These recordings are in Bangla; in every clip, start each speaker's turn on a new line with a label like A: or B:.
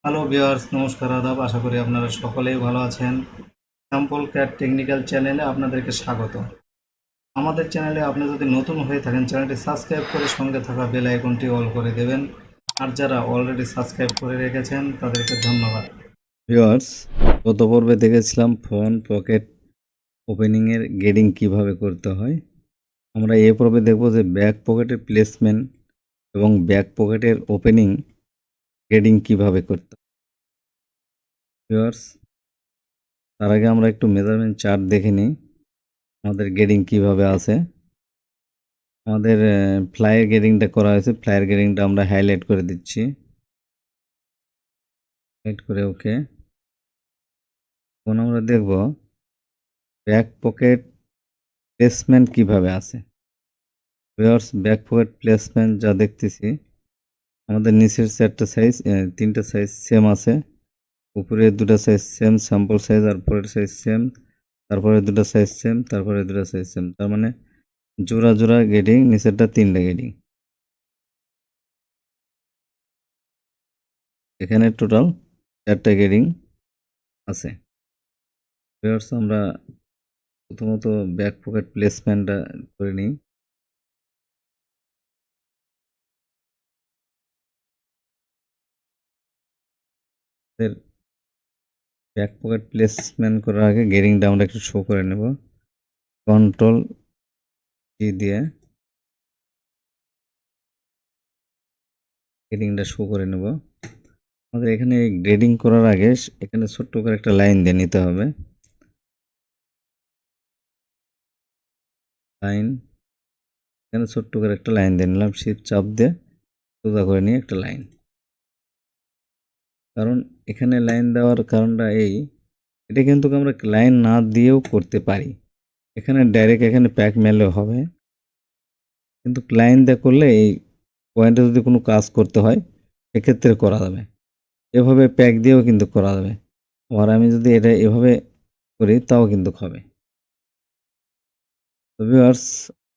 A: হ্যালো ভিউয়ার্স, নমস্কার, আদাব। আশা করি আপনারা সকলেই ভালো আছেন। স্যাম্পল ক্যাট টেকনিক্যাল চ্যানেলে আপনাদেরকে স্বাগত। আমাদের চ্যানেলে আপনি যদি নতুন হয়ে থাকেন, চ্যানেলটি সাবস্ক্রাইব করে সঙ্গে থাকা বেল আইকনটি অল করে দেবেন। আর যারা অলরেডি সাবস্ক্রাইব করে রেখেছেন তাদেরকে ধন্যবাদ। ভিউয়ার্স, গত পর্বে দেখেছিলাম ফোন পকেট ওপেনিংয়ের গেডিং কিভাবে করতে হয়। আমরা এ পর্বে দেখব যে ব্যাক পকেটের প্লেসমেন্ট এবং ব্যাক পকেটের ওপেনিং গেডিং কিভাবে করতে হয়। ভিউয়ার্স, তার আগে আমরা একটু মেজারমেন্ট চার্ট দেখে নিই আমাদের গেডিং কিভাবে আছে। আমাদের ফ্লাইয়ের গেডিংটা করা হয়েছে। ফ্লাইয়ের গেডিংটা আমরা হাইলাইট করে দিচ্ছি, হাইলাইট করে ওকে। এখন আমরা দেখব ব্যাক পকেট প্লেসমেন্ট কিভাবে আছে। ভিউয়ার্স, ব্যাক পকেট প্লেসমেন্ট যা দেখতেছি, আমাদের নিচের তিনটা সাইজ সেম আছে। উপরের দুটো সাইজ সেম, স্যাম্পল সাইজ, আর পরের সাইজ সেম, তারপরে দুটো সাইজ সেম, তারপরে দুটো সাইজ সেম। তার মানে জোড়া জোড়া গেডিং, নিচেরটা তিনটা গেডিং। এখানে টোটাল 4টা গেডিং আছে। ভিউয়ার্স, আমরা প্রথমত ব্যাক পকেট প্লেসমেন্টটা করে নিই। ব্যাক পকেট প্লেসমেন্ট করার আগে গেডিংটা আমরা একটু শো করে নেব। কন্ট্রোল কি দিয়ে গেডিংটা শো করে নেব। আমাদের এখানে গ্রেডিং করার আগে এখানে ছোট্ট করে একটা লাইন দিয়ে নিতে হবে। লাইন, এখানে ছোট্ট করে একটা লাইন দিয়ে নিলাম, শিফট চাপ দিয়ে সোজা করে নিয়ে একটা লাইন। কারণ এখানে লাইন দেওয়ার কারণটা এটা কিন্তু আমরা লাইন না দিয়েও করতে পারি। এখানে ডাইরেক্ট এখানে প্যাক মেলেও হবে, কিন্তু লাইন দিয়ে করলে এই পয়েন্টে যদি কোনো কাজ করতে হয় সেক্ষেত্রে করা যাবে। এভাবে প্যাক দিয়েও কিন্তু করা যাবে। আবার আমি যদি এটা এভাবে করি তাও কিন্তু হবে। তো ভিউয়ার্স,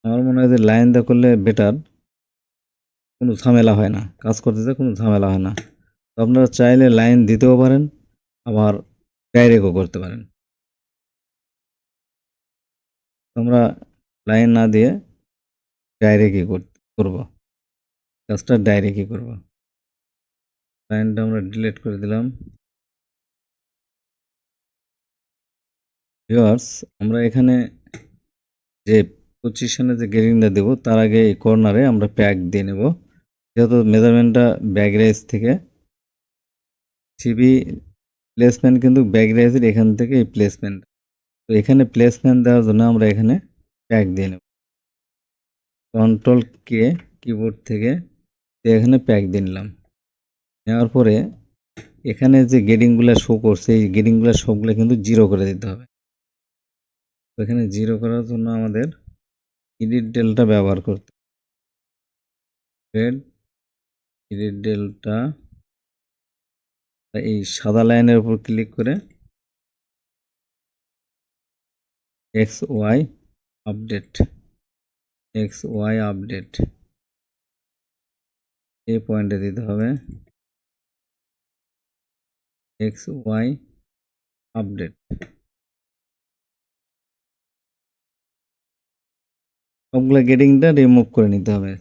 A: আমার মনে হয় যে লাইন দিয়ে করলে বেটার, কোনো ঝামেলা হয় না, কাজ করতে কোনো ঝামেলা হয় না। তো আপনারা চাইলে লাইন দিতেও পারেন, আবার ডাইরেক্টও করতে পারেন। আমরা লাইন না দিয়ে ডাইরেক্টই করব, কাজটা ডাইরেক্টই করব। লাইনটা আমরা ডিলিট করে দিলাম। ভিউয়ার্স, আমরা এখানে যে পজিশনে যে গেরিংটা দেব তার আগে এই কর্নারে আমরা প্যাক দিয়ে নেব। যেহেতু মেজারমেন্টটা ব্যাক রেস থেকে, সিবি প্লেসমেন্ট কিন্তু ব্যাক রেসের এখান থেকে এই প্লেসমেন্ট। তো এখানে প্লেসমেন্ট দেওয়ার জন্য আমরা এখানে প্যাক দিয়ে নেব। কন্ট্রোল কে কিবোর্ড থেকে এখানে প্যাক দিয়ে নিলাম। নেওয়ার পরে এখানে যে গেডিংগুলো শো করছে এই গেডিংগুলো সবগুলো কিন্তু জিরো করে দিতে হবে। তো এখানে জিরো করার জন্য আমাদের এডিট ডেলটা ব্যবহার করতে হবে। এডিট ডেলটা এই সাদা লাইনের উপর ক্লিক করে x y update, x y update এই পয়েন্টে দিতে হবে। এক্স ওয়াই আপডেট সবগুলো গেটিংটা রিমুভ করে নিতে হবে।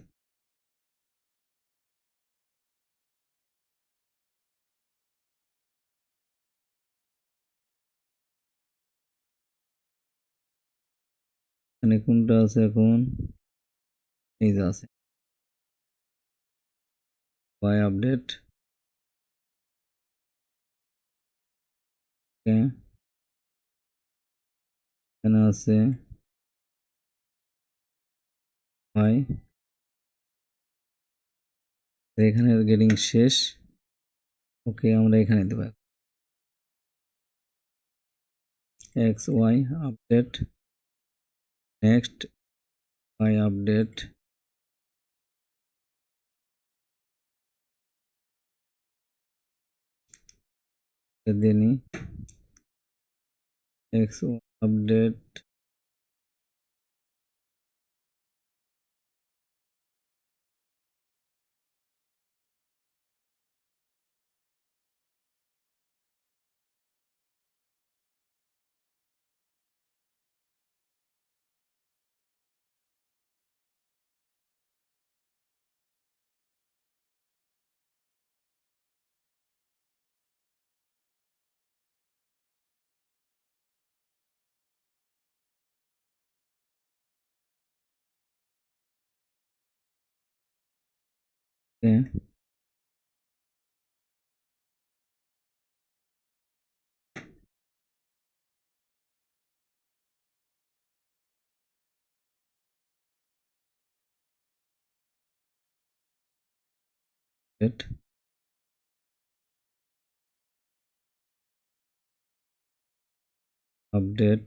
A: এখানে কোনটা আছে এখন? এই যে আছে ওয়াই আপডেট। এখানে আছে ওয়াই, এখানে গেটিং শেষ। ওকে, আমরা এখানে দেবো x y update, next y update, দিয়ে নিই এক্স আপডেট, আপডেট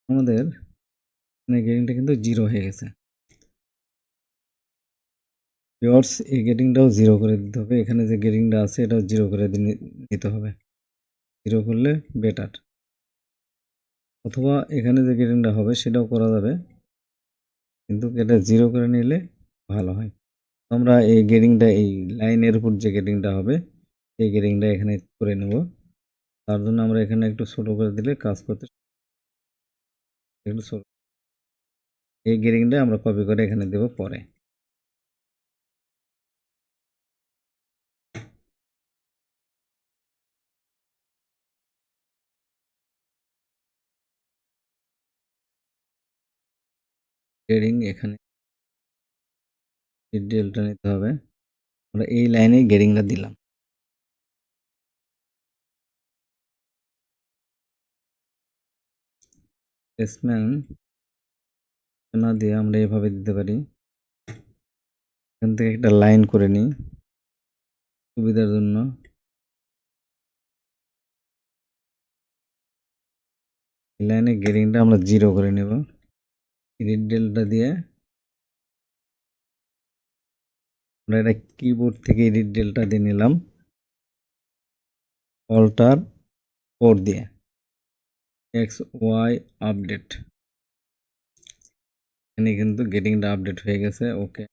A: আমাদের গেটিংটা কিন্তু জিরো হয়ে গেছে। ভিউয়ার্স, এই গেটিংটাও জিরো করে দিতে হবে। এখানে যে গেটিংটা আছে এটাও জিরো করে নিতে হবে। জিরো করলে বেটার, অথবা এখানে যে গেটিংটা হবে সেটাও করা যাবে, কিন্তু এটা জিরো করে নিলে ভালো হয়। আমরা এই গেটিংটা, এই লাইনের উপর যে গেটিংটা হবে এই গেটিংটা এখানে করে নেব। তার জন্য আমরা এখানে একটু ছোট করে দিলে কাজ করতে একটু ছোট। এই গেটিংটা আমরা কপি করে এখানে দেব পরে। গেটিং এখানে ডিটেলটা নিতে হবে। আমরা এই লাইনে গেটিংটা দিলাম। প্লেসমেন্ট না দিয়ে আমরা এভাবে দিতে পারি। এখান থেকে একটা লাইন করে নিই সুবিধার জন্য। এই লাইনে গেটিংটা আমরা জিরো করে নেব। ডিটেলটা দিয়ে আমরা এটা কিবোর্ড থেকে ডিটেলটা দিয়ে নিলাম অল্টার 4 দিয়ে XY আপডেট। এখানে কিন্তু গেটিংটা আপডেট হয়ে গেছে। ওকে,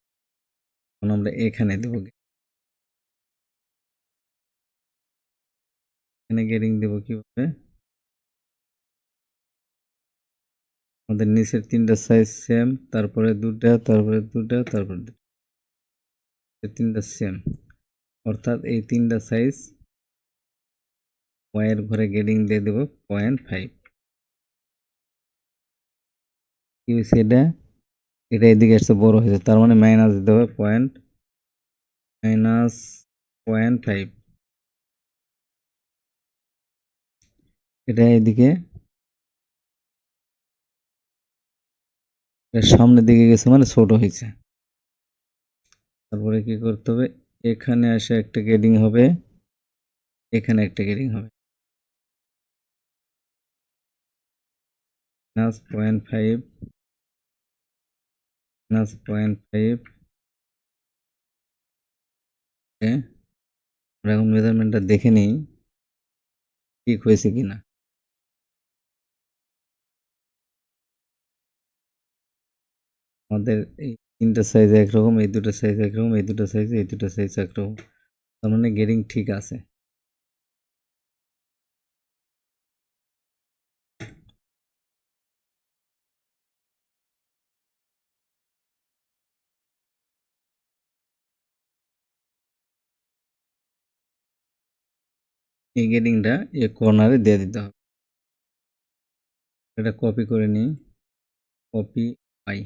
A: এখন আমরা এখানে দেব, এখানে গেটিং দেব কিভাবে? আমাদের নিচের তিনটা সাইজ সেম, তারপরে দুটা, তারপরে দুটা, তারপরে তিনটা সেম, অর্থাৎ এই তিনটা সাইজ ওয়াইয়ের ঘরে গেটিং দিয়ে দেব 0.5। কি হয়েছে? এটা এটা এদিকে আসছে, বড় হয়েছে, তার মানে মাইনাস দিতে হবে -0.5। এটা এদিকে সামনের দিকে গেছে মানে ছোট হয়েছে। তারপরে কি করতে হবে? এখানে আসে একটা গেটিং হবে, এখানে একটা গেটিং হবে -0.5, -0.5। আমরা এখন মেজারমেন্টটা দেখে নিই ঠিক হয়েছে কিনা। আমাদের এই তিনটা সাইজ একরকম, এই দুটো সাইজ একরকম, এই দুটো সাইজ, এই দুটো সাইজ একরকম, তার মানে গেটিং ঠিক আছে। এই গেটিংটা এই কর্নারে দিয়ে দিতে হবে। এটা কপি করে নিই, কপি আই,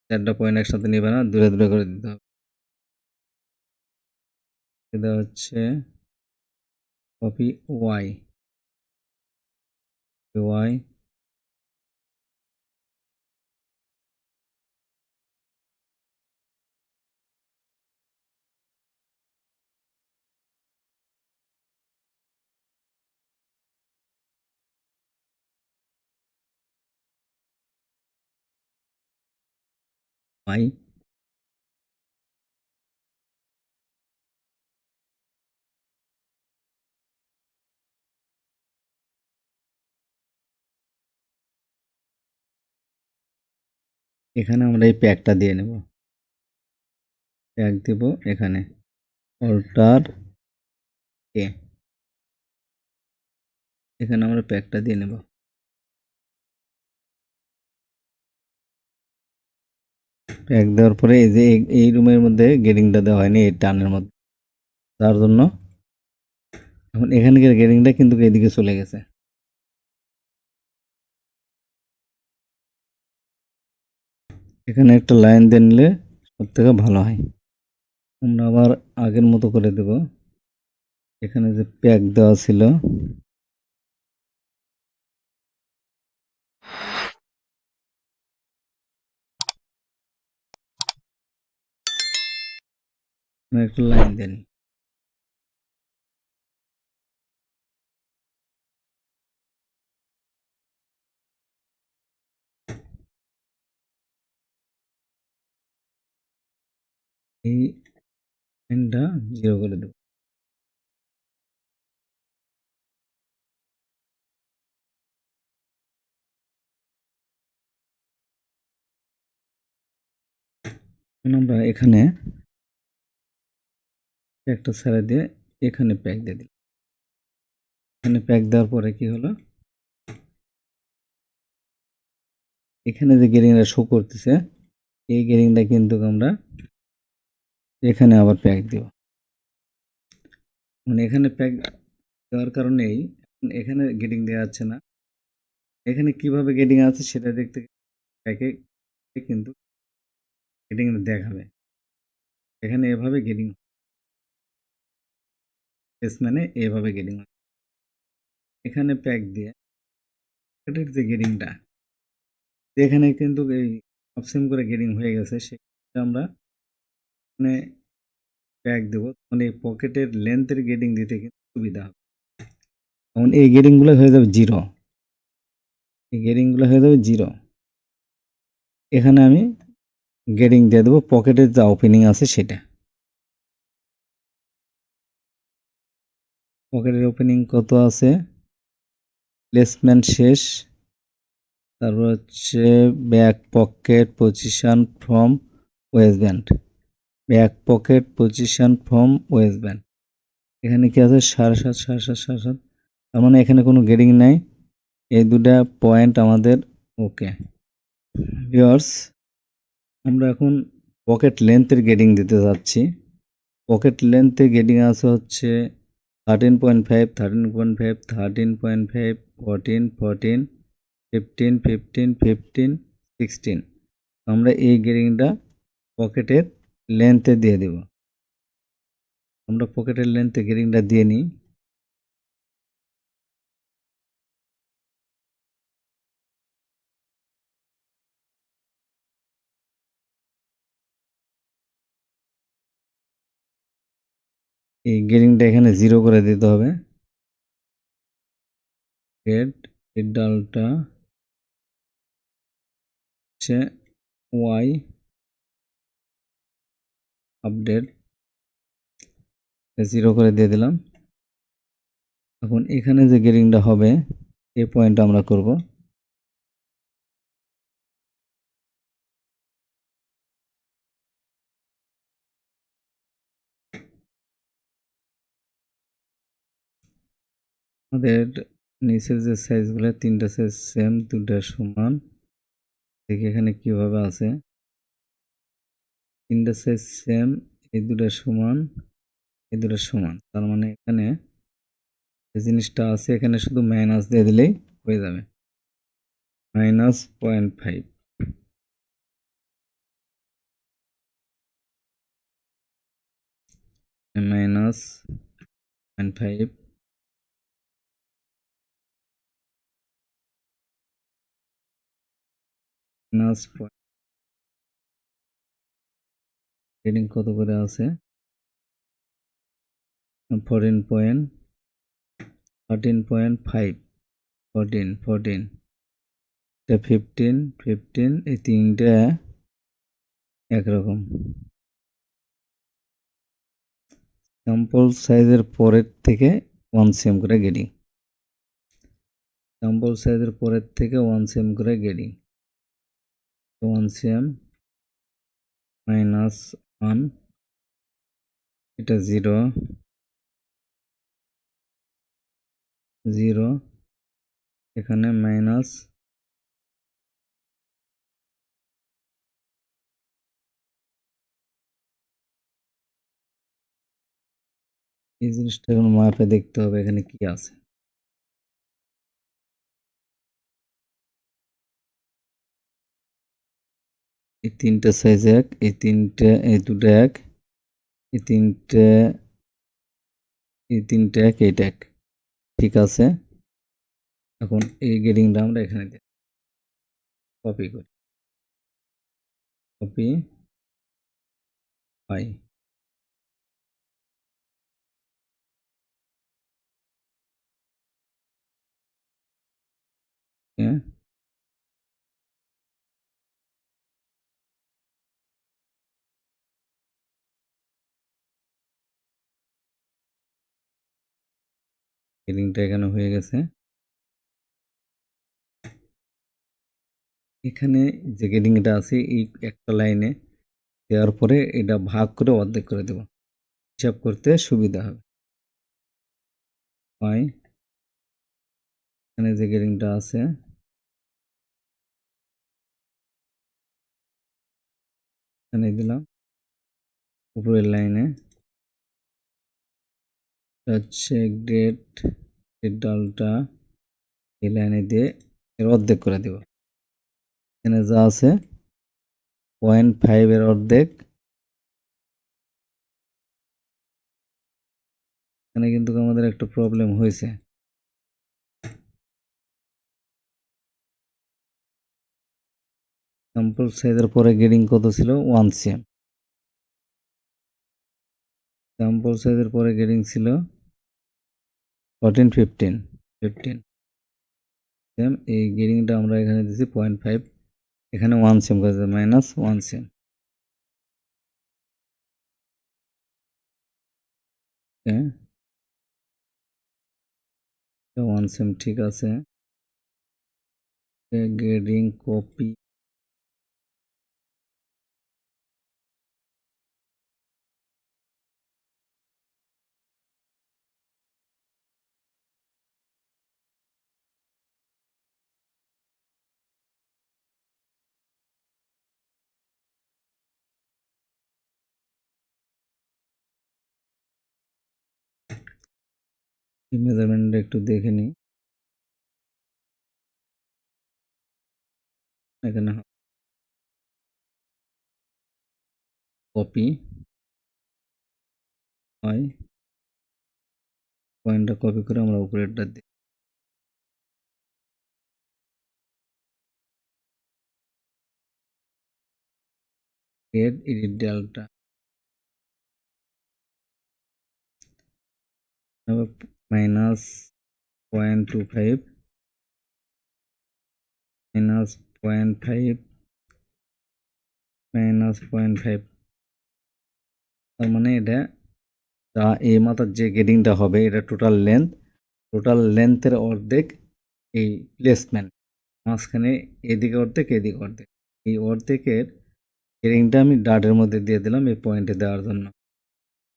A: চারটা পয়েন্ট একসাথে নেবে না, দূরে দূরে করে দিতে হবে। এটা হচ্ছে কপি ওয়াই, ওয়াই ওয়াই। এখানে আমরা এই প্যাকটা দিয়ে নেব, প্যাক দেব এখানে অল্টার এ, এখানে আমরা প্যাকটা দিয়ে নেব। প্যাক দেওয়ার পরে এই যে এই রুমের মধ্যে গেটিংটা দেওয়া হয়নি এই টানের মধ্যে, তার জন্য এখন এখানকার গেটিংটা কিন্তু এদিকে চলে গেছে। এখানে একটা লাইন দিয়ে নিলে সব থেকে ভালো হয়। আমরা আবার আগের মতো করে দেব। এখানে যে প্যাক দেওয়া ছিল একটা লাইন দেন, এই লাইনটা 0 করে দেব। এখন আমরা এখানে একটা ছেড়ে দিয়ে এখানে প্যাক দিয়ে দিই। এখানে প্যাক দেওয়ার পরে কি হলো, এখানে যে গেরিংটা শো করতেছে এই গেরিংটা কিন্তু আমরা এখানে আবার প্যাক দিব। মানে এখানে প্যাক দেওয়ার কারণেই এখানে গেটিং দেওয়া যাচ্ছে না। এখানে কিভাবে গেটিং আছে সেটা দেখতে প্যাকে কিন্তু গেটিং দেখাবে। এখানে এভাবে গেটিং মানে এভাবে গেটিং হয়। এখানে প্যাক দিয়ে এটার যে গেটিংটা এখানে কিন্তু এই অপশন করে গেটিং হয়ে গেছে, সেটা আমরা মানে প্যাক দেবো, মানে এই পকেটের লেন্থের গেটিং দিতে কিন্তু সুবিধা হবে। তখন এই গেটিংগুলো হয়ে যাবে 0, এই গেটিংগুলো হয়ে যাবে 0। এখানে আমি গেটিং দিয়ে দেবো পকেটের যা ওপেনিং আছে সেটা। পকেটের ওপেনিং কত আছে, প্লেসমেন্ট শেষ, তারপর হচ্ছে back pocket position from waist band, back pocket position from waist band. এখানে কি আছে 7.5 7.5 7.5, তার মানে এখানে কোনো গেটিং নাই। এই দুটা পয়েন্ট আমাদের ওকে। ভিউয়ার্স, আমরা এখন পকেট লেন্থের গেটিং দিতে যাচ্ছি। পকেট লেন্থের গেটিং আছে হচ্ছে 13.5 13.5 13.5 14 14 15 15 15 16। আমরা এই গেটিংটা পকেটের লেন্থে দিয়ে দেব। আমরা পকেটের লেন্থে গেটিংটা দিয়ে নিই। এই গেটিংটা এখানে 0 করে দিতে হবে। হেড, এই ডালটা হচ্ছে ওয়াই আপডেট 0 করে দিয়ে দিলাম। এখন এখানে যে গেটিংটা হবে এই পয়েন্টটা আমরা করব। আমাদের নিচের যে সাইজগুলো তিনটা সাইজ সেম, দুটা সমান। দেখি এখানে কিভাবে আছে, তিনটা সাইজ সেম, এই দুটা সমান, এই দুটা সমান। তার মানে এখানে যে জিনিসটা আছে এখানে শুধু মাইনাস দিয়ে দিলেই হয়ে যাবে। -0.5, -0.5, রেটিং কত করে আছে 13.5 14 14, এটা 15 15, এই তিনটা একরকম। স্যাম্পল সাইজের পরের থেকে 1 সেম করে গেটিং, স্যাম্পল সাইজের পরের থেকে 1 সেম করে গেটিং। 1 সেম -1, এটা 0 0, এখানে মাইনাস এই জিনিসটা এখন মাপে দেখতে হবে এখানে কি আছে। এই তিনটা সাইজ এক, এই দুটো এক, এই তিনটে এক, এইটা এক। ঠিক আছে, এখন এই গেডিংটা আমরা এখানে দিই, কপি করি, কপি পাই। হ্যাঁ, গেডিংটা এখানে হয়ে গেছে। এখানে যে গেডিংটা আছে এই একটা লাইনে দেওয়ার পরে এটা ভাগ করে অর্ধেক করে দেব, হিসাব করতে সুবিধা হবে। পাই, এখানে যে গেডিংটা আছে এখানে দিলাম, উপরের লাইনে হচ্ছে গ্রেড ডালটা এই লাইনে দিয়ে এর অর্ধেক করে দেব। এখানে যা আছে 0.5 এর অর্ধেক, এখানে কিন্তু আমাদের একটা প্রবলেম হয়েছে। স্যাম্পল সাইজের পরে গেডিং কত ছিল? 1 cm। স্যাম্পল সাইজের পরে গেডিং ছিল 15 cm। এই গেডিংটা আমরা এখানে দিয়েছি 0.5, এখানে 1 cm করে মাইনাস 1 cm। 1 cm ঠিক আছে। গেডিং কপি, মেজারমেন্টটা একটু দেখে নিই। এখানে কপি হয়, পয়েন্টটা কপি করে আমরা উপরেরটা দিই, grade edit delta minus 0.25 minus 0.5 minus 0.5, তার মানে এটা এই মাথার যে গেডিংটা হবে এটা টোটাল লেন্থের অর্ধেক এই প্লেসমেন্ট, মাঝখানে এদিকে অর্ধেক এদিকে অর্ধেক, এই অর্ধেকের গেডিংটা আমি ডাটের মধ্যে দিয়ে দিলাম এই পয়েন্টে দেওয়ার জন্য।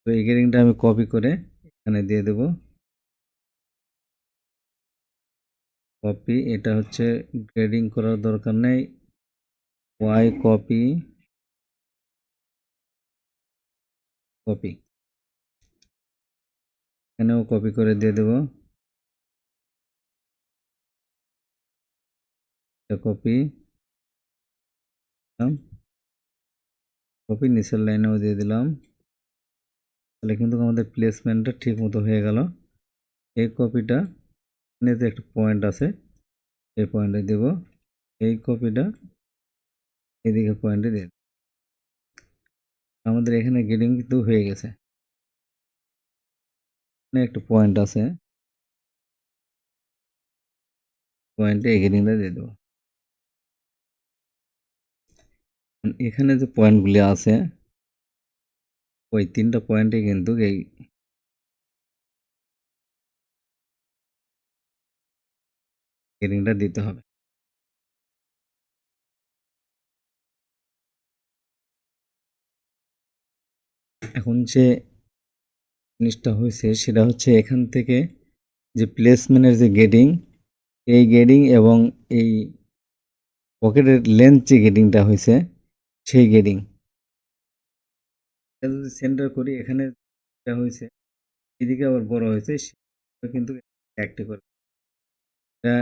A: তো এই গেডিংটা আমি কপি করে এখানে দিয়ে দেব, কপি। এটা হচ্ছে গ্রেডিং করার দরকার নেই, ওয়াই কপি, কপি এখানেও কপি করে দিয়ে দেব, কপি কপি নিচের লাইনেও দিয়ে দিলাম, তাহলে কিন্তু আমাদের প্লেসমেন্টটা ঠিক মতো হয়ে গেল। এই কপিটা এখানে একটা পয়েন্ট আছে এই পয়েন্টে দেব, এই কপিটা এদিকে পয়েন্টে দিয়ে আমাদের এখানে গেডিং কিন্তু হয়ে গেছে। এখানে একটা পয়েন্ট আছে, পয়েন্টে এই গেডিংটা দিয়ে দেবো। এখানে যে পয়েন্টগুলি আছে ওই তিনটা পয়েন্টে কিন্তু এই গেডিংটা দিতে হবে। এখন যে জিনিসটা হয়েছে সেটা হচ্ছে এখান থেকে যে প্লেসমেন্টের যে গেডিং, এই গেডিং এবং এই পকেটের লেন্থ যে গেডিংটা হয়েছে সেই গেডিং যদি সেন্টার করি এখানে যেটা হয়েছে এদিকে আবার বড় হয়েছে সেটা কিন্তু একটা করে এটা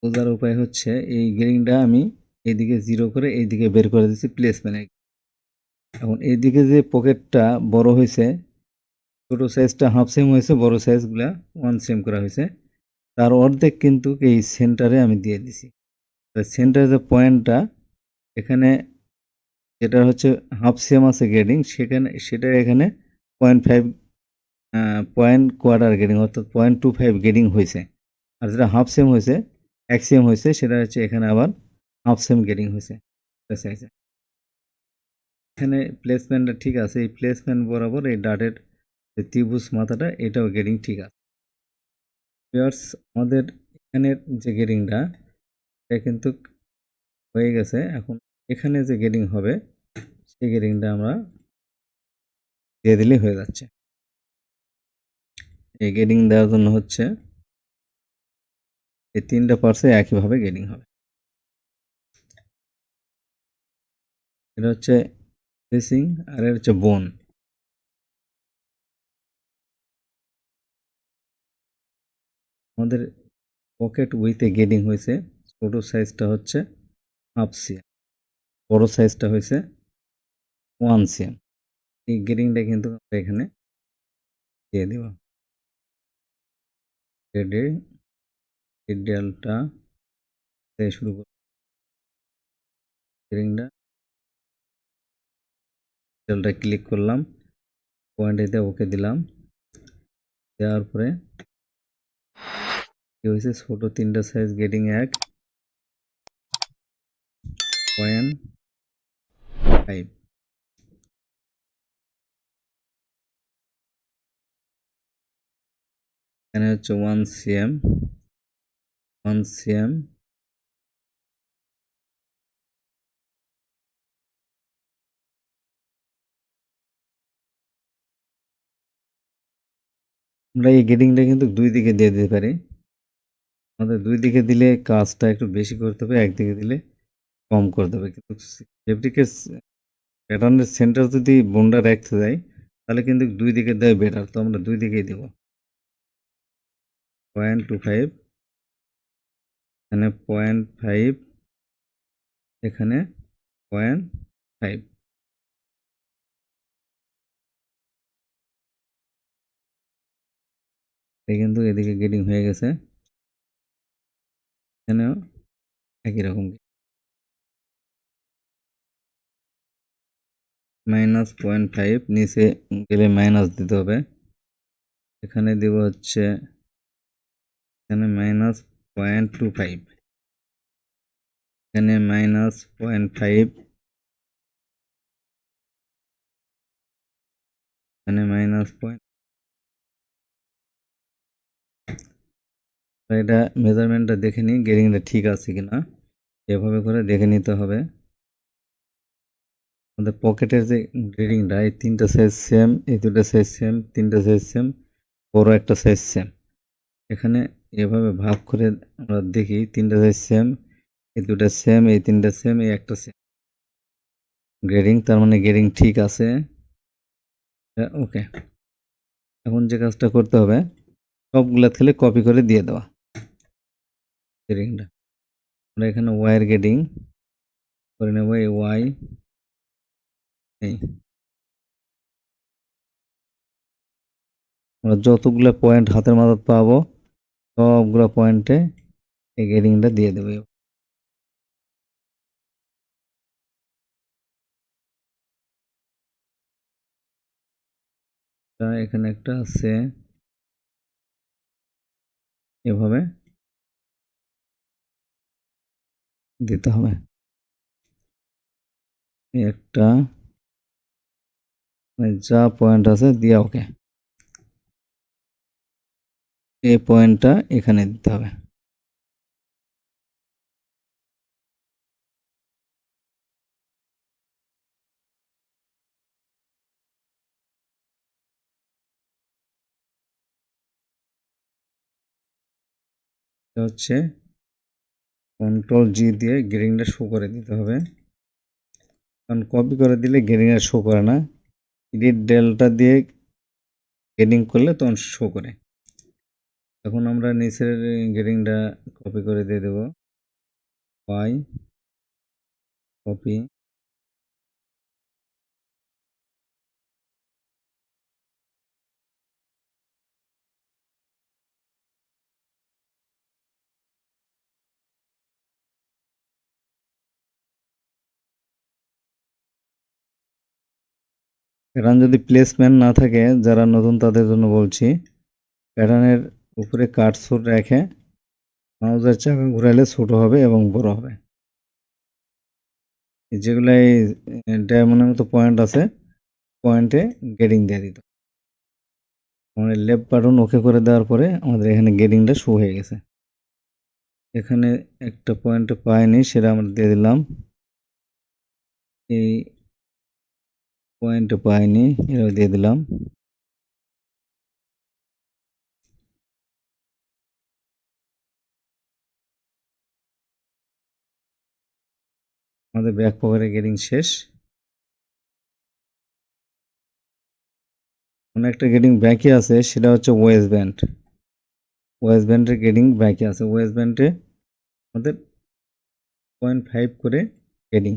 A: বোঝার উপায় হচ্ছে এই গ্রেডিংটা আমি এইদিকে জিরো করে এইদিকে বের করে দিচ্ছি প্লেসমেন্টে। এখন এইদিকে যে পকেটটা বড় হয়েছে, ছোটো সাইজটা হাফ সেম হয়েছে, বড় সাইজগুলা 1 সেম করা হয়েছে, তার অর্ধেক কিন্তু এই সেন্টারে আমি দিয়ে দিছি। সেন্টারে যে পয়েন্টটা এখানে যেটা হচ্ছে হাফ সেম আছে গ্রেডিং, সেটা এখানে 0.5 পয়েন্ট কোয়ার্টার গ্রেডিং অর্থাৎ 0.25 গ্রেডিং হয়েছে। আর যেটা হাফ সেম হয়েছে 1 সেম হয়েছে সেটা হচ্ছে এখানে আবার হাফ সেম গ্রেডিং হয়েছে। এখানে প্লেসমেন্টটা ঠিক আছে, এই প্লেসমেন্ট বরাবর এই ডাটের যে ত্রিভুজ মাথাটা এটাও গ্রেডিং ঠিক আছে। ভিউয়ার্স, আমাদের এখানের যে গ্রেডিংটা এটা কিন্তু হয়ে গেছে। এখন এখানে যে গ্রেডিং হবে সেই গ্রেডিংটা আমরা দিয়ে দিলেই হয়ে যাচ্ছে। এই গ্রেডিং দেওয়ার জন্য হচ্ছে এই 3টা পার্টসে একইভাবে গ্রেডিং হবে। এটা হচ্ছে ফেসিং আর এর হচ্ছে বোন। আমাদের পকেট উইথে গ্রেডিং হয়েছে, ছোটো সাইজটা হচ্ছে হাফ সিএম, বড় সাইজটা হয়েছে 1 সেম। এই গ্রেডিংটা কিন্তু আমরা এখানে দিয়ে দেব। গ্রেডিংটা থেকে শুরু করব। গ্রেডিংটা ক্লিক করলাম, পয়েন্টে ওকে দিলাম, দেওয়ার পরে কি হয়েছে, ছোটো 3টা সাইজ গ্রেডিং 1.5, এখানে হচ্ছে 1 সেম, 1 সেম, আমরা এই গ্রেডিংটা কিন্তু 2 দিকে দিয়ে দিতে পারি। আমাদের 2 দিকে দিলে কাজটা একটু বেশি করতে হবে, একদিকে দিলে কম করতে হবে। কিন্তু ফেব্রিকের প্যাটার্নের সেন্টার যদি বোনটা রাখতে যাই তাহলে কিন্তু 2 দিকে দেওয়া বেটার, তো আমরা 2 দিকেই দেবো। 0.25, এখানে 0.5, এখানে 0.5। এই কিন্তু এদিকে গ্রেডিং হয়ে গেছে, এখানেও একই রকম। -0.5, নিচে গেলে মাইনাস দিতে হবে। এখানে দেব হচ্ছে এখানে -0.25, এখানে -0.5, এখানে -. এটা মেজারমেন্টটা দেখে নিই গ্রেডিংটা ঠিক আছে কিনা, এভাবে করে দেখে নিতে হবে। আমাদের পকেটের যে গ্রেডিংটা, এই 3টা সাইজ সেম, এই 2টা সাইজ সেম, 3টা সাইজ সেম, বড় একটা সাইজ সেম। এখানে এভাবে ভাগ করে আমরা দেখি 3টা সাইজ সেম, এই 2টা সেম, এই 3টা সেম, এই একটা সেম গ্রেডিং, তার মানে গ্রেডিং ঠিক আছে। ওকে, এখন যে কাজটা করতে হবে সবগুলা থেকে কপি করে দিয়ে দেওয়া গ্রেডিংটা। আমরা এখানে ওয়াইয়ের গ্রেডিং করে নেব, এই ওয়াই, এই আমরা যতগুলো পয়েন্ট হাতের মাথায় পাবো সবগুলো পয়েন্টে এই গ্রেডিংটা দিয়ে দেবো। এখানে একটা আছে, এভাবে দিতে হবে। একটা যা পয়েন্ট আছে দিয়া ওকে, এই পয়েন্টটা এখানে দিতে হবে। এটা হচ্ছে Ctrl+G দিয়ে গ্রেডিংটা শো করে দিতে হবে, কারণ কপি করে দিলে গ্রেডিংটা শো করে না। এডিট ডেল্টা দিয়ে গেডিং করলে তখন শো করে। এখন আমরা নিচের গেডিংটা কপি করে দিয়ে দেব, ওয়াই কপি, প্যাটার্ন যদি প্লেসমেন্ট না থাকে, যারা নতুন তাদের জন্য বলছি, প্যাটার্নের উপরে কাটছুট রেখে মাউসের চাকা ঘুরালে ছোট হবে এবং বড় হবে। যেগুলো এই ডায়মন্ডের মতো পয়েন্ট আছে, পয়েন্টে গেডিং দিয়ে দিত। আমাদের লেফট বাটন ওকে করে দেওয়ার পরে আমাদের এখানে গেডিংটা শো হয়ে গেছে। এখানে একটা পয়েন্টে পাইনি, সেটা আমরা দিয়ে দিলাম। এই পয়েন্টে পাইনি, এটাও দিয়ে দিলাম। আমাদের ব্যাক পকেটে গেডিং শেষ। একটা গেডিং ব্যাকে আছে, সেটা হচ্ছে ওয়েস্ট ব্যান্ড। ওয়েস্ট ব্যান্ডের গেডিং ব্যাকে আছে। ওয়েস্ট ব্যান্ডে আমাদের 0.5 করে গেডিং।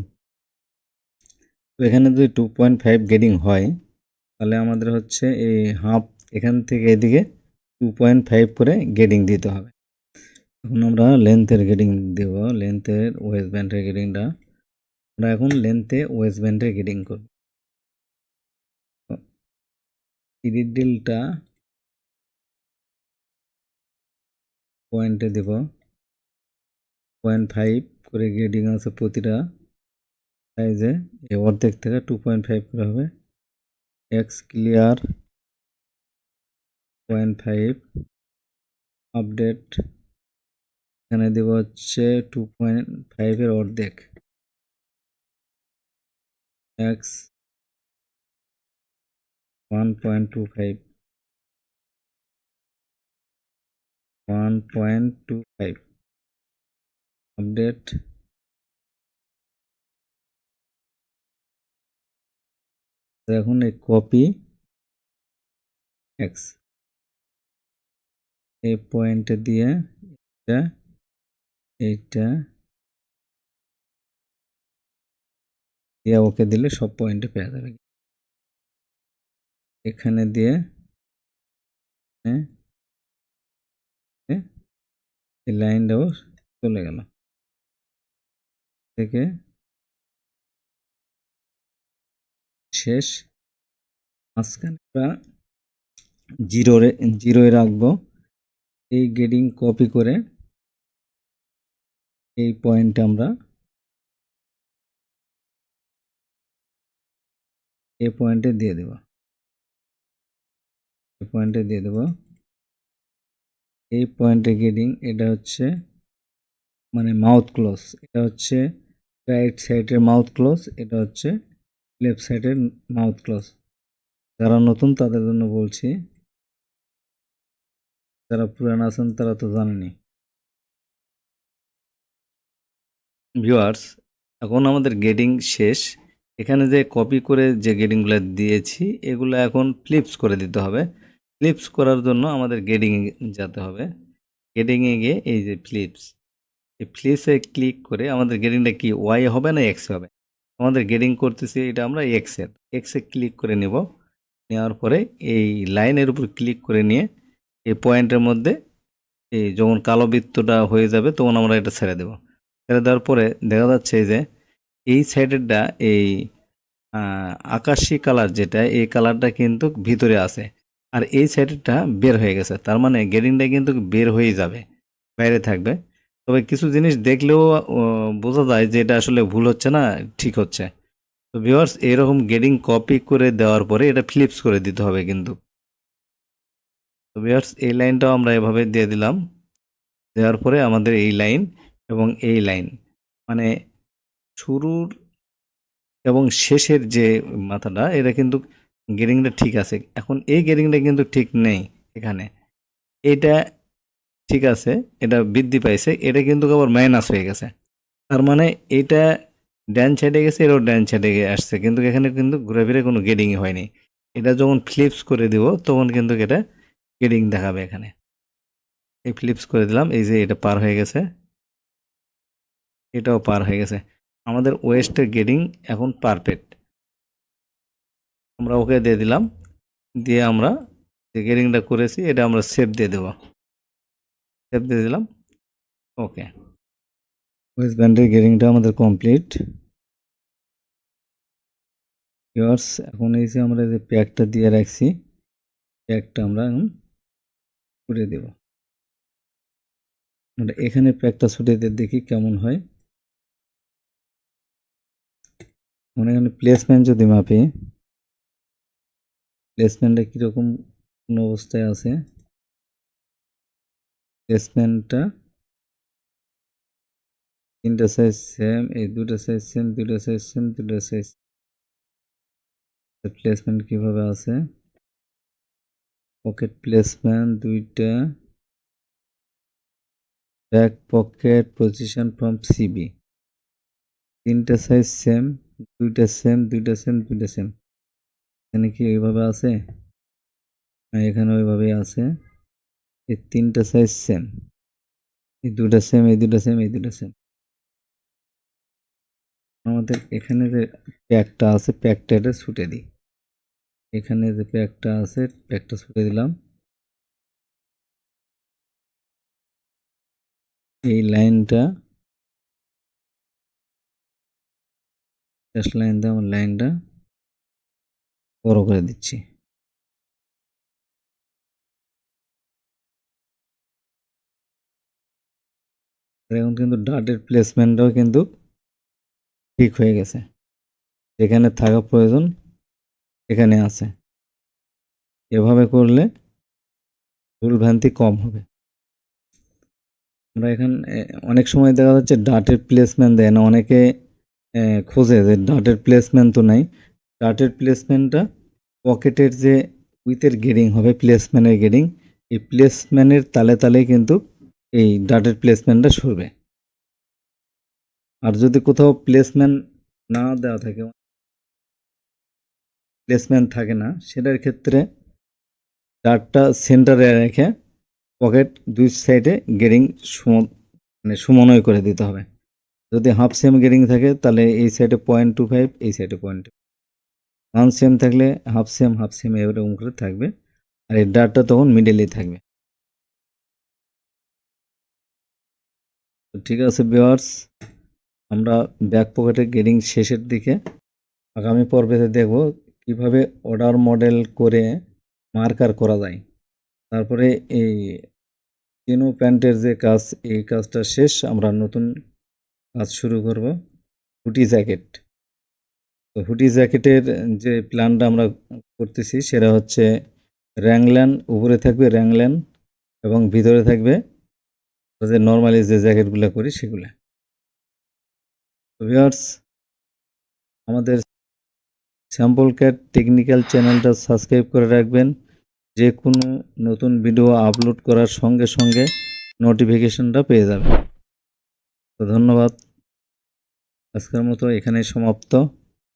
A: তো এখানে যদি 2.5 গেডিং হয়, তাহলে আমাদের হচ্ছে এই হাফ এখান থেকে এদিকে 2.5 করে গেডিং দিতে হবে। এখন আমরা লেন্থের গেডিং দেব, লেন্থের ওয়েস্ট ব্যান্ডের গেডিংটা আমরা এখন লেন্থে ওয়েস্ট ব্যান্ডের গেডিং করব। এডিট ডিলটা পয়েন্টে দেব, 0.5 করে গেডিং আছে প্রতিটা সাইজে। এই অর্ধেক থেকে 2.5 করে হবে। এক্স ক্লিয়ার 0.5, আপডেট এখানে দেব হচ্ছে 2.5 এর অর্ধেক, এক্স 1.25, 1.25, আপডেট। এখন এই কপি এক্স এই পয়েন্টে দিয়ে এটা এইটা দিয়ে ওকে দিলে সব পয়েন্টে পেয়ে যাবে। এখানে দিয়ে এই লাইনটাও চলে গেল থেকে শেষ। মাঝখানে আমরা জিরোয় রাখবো। এই গেডিং কপি করে এই পয়েন্টে আমরা এই পয়েন্টে দিয়ে দেব, এই পয়েন্টে দিয়ে দেব। এই পয়েন্টে গেডিং এটা হচ্ছে মানে মাউথ ক্লোজ, এটা হচ্ছে রাইট সাইডের মাউথ ক্লোজ, এটা হচ্ছে লেফট সাইডের মাউথ ক্লোজ। যারা নতুন তাদের জন্য বলছি, যারা পুরান আছেন তারা তো জানেনি। ভিউয়ার্স, এখন আমাদের গেডিং শেষ। এখানে যে কপি করে যে গেডিংগুলো দিয়েছি, এগুলো এখন ফ্লিপস করে দিতে হবে। ফ্লিপস করার জন্য আমাদের গেডিংয়ে যেতে হবে। গেডিংয়ে গিয়ে এই যে ফ্লিপস, এই ফ্লিপসে ক্লিক করে আমাদের গেডিংটা কি ওয়াই হবে না এক্স হবে? আমাদের গেডিং করতেছি এটা আমরা এক্সে ক্লিক করে নেব। নেওয়ার পরে এই লাইনের উপর ক্লিক করে নিয়ে এই পয়েন্টের মধ্যে এই যখন কালো বৃত্তটা হয়ে যাবে তখন আমরা এটা ছেড়ে দেব। ছেড়ে দেওয়ার পরে দেখা যাচ্ছে যে এই সাইডেরটা এই আকাশি কালার যেটা, এই কালারটা কিন্তু ভিতরে আছে, আর এই সাইডেরটা বের হয়ে গেছে। তার মানে গেডিংটা কিন্তু বের হয়ে যাবে, বাইরে থাকবে। তবে কিছু জিনিস দেখলেও বোঝা যায় যে এটা আসলে ভুল হচ্ছে না, ঠিক হচ্ছে। তো ভিউয়ার্স, এরকম গেডিং কপি করে দেওয়ার পরে এটা ফ্লিপস করে দিতে হবে কিন্তু। তো ভিউয়ার্স, এই লাইনটাও আমরা এভাবে দিয়ে দিলাম। দেওয়ার পরে আমাদের এই লাইন এবং এই লাইন মানে শুরুর এবং শেষের যে মাথাটা, এটা কিন্তু গেডিংটা ঠিক আছে। এখন এই গেডিংটা কিন্তু ঠিক নেই এখানে, এটা ঠিক আছে, এটা বৃদ্ধি পাইছে, এটা কিন্তু আবার মাইনাস হয়ে গেছে। তার মানে এটা ডান সাইডে গেছে, এরও ডান সাইডে আসছে, কিন্তু এখানে কিন্তু ঘুরে ফিরে কোনো গেডিংই হয়নি। এটা যখন ফ্লিপস করে দিব তখন কিন্তু এটা গেডিং দেখাবে এখানে। এই ফ্লিপস করে দিলাম, এই যে এটা পার হয়ে গেছে, এটাও পার হয়ে গেছে। আমাদের ওয়েস্টের গেডিং এখন পারফেক্ট। আমরা ওকে দিয়ে দিলাম, দিয়ে আমরা যে গেডিংটা করেছি এটা আমরা সেভ দিয়ে দেব, সেভ দিয়ে দিলাম। ওকে, ওয়েস্ট ব্যান্ডের গেডিংটা আমাদের কমপ্লিট। ভিউয়ার্স, এখন এই যে আমরা যে প্যাকটা দিয়ে রাখছি, প্যাকটা আমরা এখন ছুটে দেব। আমরা এখানে প্যাকটা ছুটে দিয়ে দেখি কেমন হয়। মানে এখানে প্লেসমেন্ট যদি মাপি, প্লেসমেন্টটা কীরকম কোন অবস্থায় আছে, প্লেসমেন্টটা তিনটা সাইজ সেম, এই দুটো সাইজ সেম, দুটো সাইজ সেম, দুটো সাইজ। প্লেসমেন্ট কিভাবে আছে, পকেট প্লেসমেন্ট দুইটা, back pocket position from CB, তিনটা সাইজ সেম, দুইটা সেম, দুইটা সেম, দুইটা সেম। এখানে কি এইভাবে আছে? হ্যাঁ, এখানে ওইভাবেই আছে। এই তিনটা সাইজ সেম, এই দুটা সেম, এই দুটা সেম, এই দুটা সেম। আমাদের এখানে যে প্যাকটা আছে, প্যাকটা এটা ছুটে দিই। এখানে যে প্যাকটা আছে, প্যাকটা ছুটে দিলাম। এই লাইনটা ড্যাশ লাইন দিয়ে আমার লাইনটা বড় করে দিচ্ছি। এখন কিন্তু ডাটের প্লেসমেন্টটাও কিন্তু ঠিক হয়ে গেছে, যেখানে থাকা প্রয়োজন এখানে আছে। এভাবে করলে ভুলভ্রান্তি কম হবে। আমরা এখানে অনেক সময় দেখা যাচ্ছে ডাটের প্লেসমেন্ট দেয় না, অনেকে খোঁজে যে ডাটের প্লেসমেন্ট তো নাই। ডাটের প্লেসমেন্টটা পকেটের যে উইথের গেডিং হবে, প্লেসমেন্টের গেডিং, এই প্লেসমেন্টের তালে তালে কিন্তু এই ডাটের প্লেসমেন্টটা সরবে। আর যদি কোথাও প্লেসমেন্ট না দেওয়া থাকে, প্লেসমেন্ট থাকে না, সেটার ক্ষেত্রে ডাটটা সেন্টারে রেখে পকেট দুই সাইডে গেডিং মানে সমন্বয় করে দিতে হবে। যদি হাফ সেম গেডিং থাকে তাহলে এই সাইডে 0.25, এই সাইডে 1 সেম থাকলে হাফ সেম এরকম করে থাকবে, আর এই ডাটটা তখন মিডলেই থাকবে। ঠিক আছে ভিউয়ার্স, আমরা ব্যাক পকেটের গেডিং শেষের দিকে। আগামী পর্বেতে দেখব কিভাবে অর্ডার মডেল করে মার্কার করা যায়। তারপরে এই চিনো প্যান্টের যে কাজ, এই কাজটা শেষ, আমরা নতুন কাজ শুরু করব, হুডি জ্যাকেট। তো হুডি জ্যাকেটের যে প্ল্যানটা আমরা করতেছি সেটা হচ্ছে র্যাংল্যান, উপরে থাকবে র্যাংল্যান এবং ভিতরে থাকবে যে নর্মালি যে জ্যাকেটগুলো করি সেগুলো। তো ভিউয়ার্স, আমাদের স্যাম্পল ক্যাট টেকনিক্যাল চ্যানেলটা সাবস্ক্রাইব করে রাখবেন। যে কোনো নতুন ভিডিও আপলোড করার সঙ্গে সঙ্গে নোটিফিকেশনটা পেয়ে যাবেন। তো ধন্যবাদ, আজকের মতো এখানেই সমাপ্ত।